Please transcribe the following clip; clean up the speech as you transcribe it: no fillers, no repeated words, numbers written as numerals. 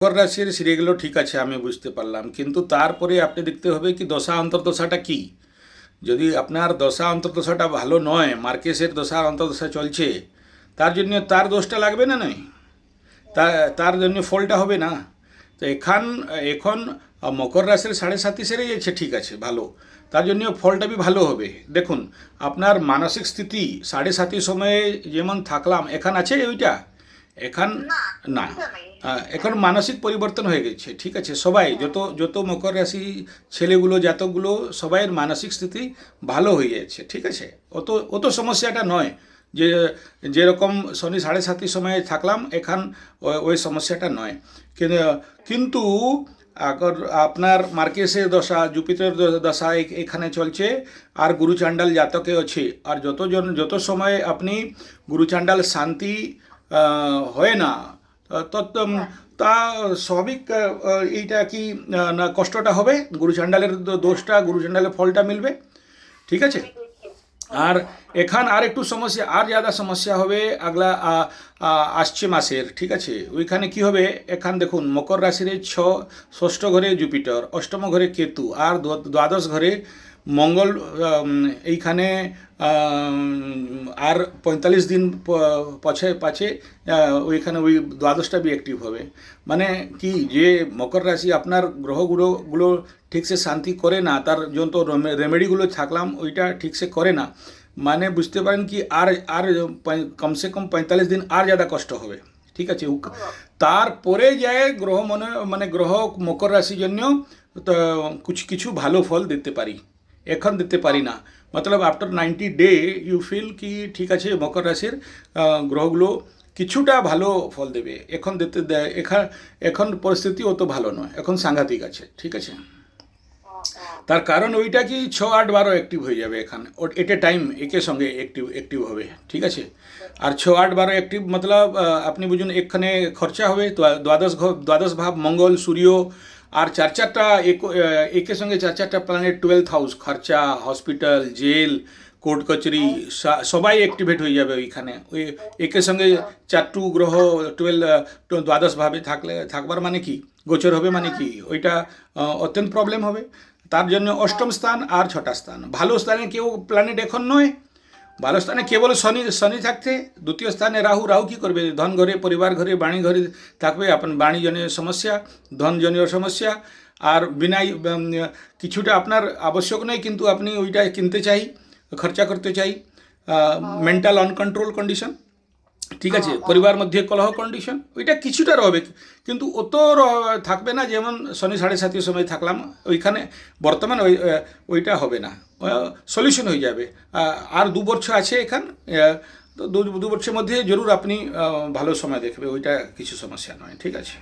মকর রাশির সিরিয়ালগুলো ঠিক আছে, আমি বুঝতে পারলাম, কিন্তু তারপরে আপনি দেখতে হবে কি দশা অন্তর্দশাটা কি। যদি আপনার দশা অন্তর্দশাটা ভালো নয়, মার্কেসের দশা অন্তর্দশা চলছে, তার জন্য তার দোষটা লাগবে না নয়, তার জন্য ফলটা হবে না। তো এখন মকর রাশির সাড়ে 7ই সেরে যাচ্ছে, ঠিক আছে, ভালো, তার জন্য ফলটা বি ভালো হবে। দেখুন, আপনার মানসিক স্থিতি 7.5 সময়ে যেমন থাকলাম, এখন আছে ওইটা, এখন না, না। এটা নেই। এখন মানসিক পরিবর্তন হয়ে গেছে, ঠিক আছে, সবাই যত যত মকর রাশি ছেলেগুলো জাতকগুলো সবাইয়ের মানসিক স্থিতি ভালো হয়ে যাচ্ছে, ঠিক আছে। অত অত সমস্যাটা নয় যে যেরকম শনি 7.5 সময়ে থাকলাম, এখন ওই সমস্যাটা নয়। কিন্তু আগর আপনার মার্কেসের দশা, জুপিটার দশা এখানে চলছে, আর গুরু চাণ্ডাল জাতকে আছে, আর যত সময় আপনি গুরু চাণ্ডাল শান্তি হয় না, তত তা স্বাভাবিক এইটা কি না কষ্টটা হবে, গুরু চাণ্ডালের দোষটা, গুরু চাণ্ডালের ফলটা মিলবে, ঠিক আছে। আর এখান আর একটু সমস্যা, আর ज़्यादा সমস্যা হবে আগলা আসছে মাসের, ঠিক আছে। ওইখানে কি হবে, এখান দেখুন মকর রাশির ষষ্ঠ ঘরে জুপিটার, অষ্টম ঘরে কেতু, আর দ্বাদশ ঘরে মঙ্গল। এইখানে আর 45 দিন পাছে পাছে ওইখানে ওই দ্বাদশটা বি অ্যাক্টিভ হবে। মানে কি, যে মকর রাশি আপনার গ্রহগুলো ঠিকসে শান্তি করে না, তার যত রেমেডিগুলো থাকলাম ওইটা ঠিকসে করে না, মানে বুঝতে পারেন কি আর আর কমসে কম 45 দিন আর ज़्यादा কষ্ট হবে, ঠিক আছে। তারপরে যায় গ্রহ মানে গ্রহ মকর রাশির জন্য তো কিছু ভালো ফল দিতে পারি, এখন দিতে পারি না। মতলব আফটার 90 ডে ইউ ফিল কি ঠিক আছে, মকর রাশির গ্রহগুলো কিছুটা ভালো ফল দেবে, এখন দিতে দেয়। এখন পরিস্থিতি অত ভালো নয়, এখন সাংঘাতিক আছে, ঠিক আছে। তার কারণ ওইটা কি 6, 8, 12 অ্যাক্টিভ হয়ে যাবে এখানে, এট এ টাইম একে সঙ্গে অ্যাক্টিভ হবে, ঠিক আছে। আর 6, 8, 12 অ্যাক্টিভ মতলব আপনি বুঝুন, এখানে খরচা হবে দ্বাদশ ভাব মঙ্গল সূর্য, আর চারটা একে সঙ্গে চারটা প্ল্যানেট, 12th হাউস, খরচা, হসপিটাল, জেল, কোর্ট কচেরি সবাই অ্যাক্টিভেট হয়ে যাবে ওইখানে। ওই একের সঙ্গে 4টু গ্রহ 12 ভাবে থাকবার মানে কি, গোচর হবে মানে কি, ওইটা অত্যন্ত প্রবলেম হবে। তার জন্য অষ্টম স্থান আর 6টা স্থান, ভালো স্থানে কেউ প্ল্যানেট এখন নয়, ভালো স্থানে কেবল শনি থাকতে, দ্বিতীয় স্থানে রাহু কি করবে, ধন ঘরে, পরিবার ঘরে, বাণী ঘরে থাকবে, আপনার বাণীজনীয় সমস্যা, ধনজনীয় সমস্যা। আর বিনা কিছুটা আপনার আবশ্যক নেই, কিন্তু আপনি ওইটা কিনতে চাই, খরচা করতে চাই, মেন্টাল আনকন্ট্রোল কন্ডিশন, ঠিক আছে, পরিবার মধ্যে কলহ কন্ডিশন, ওইটা কিছুটা রবে, কিন্তু অত থাকবে না যেমন শনি 7.5 সময় থাকলাম ওইখানে। বর্তমান ওইটা হবে না, সলিউশন হয়ে যাবে। আর 2 বছর আছে এখান, তো 2 বছরের মধ্যে জরুর আপনি ভালো সময় দেখবে, ওইটা কিছু সমস্যা নয়, ঠিক আছে।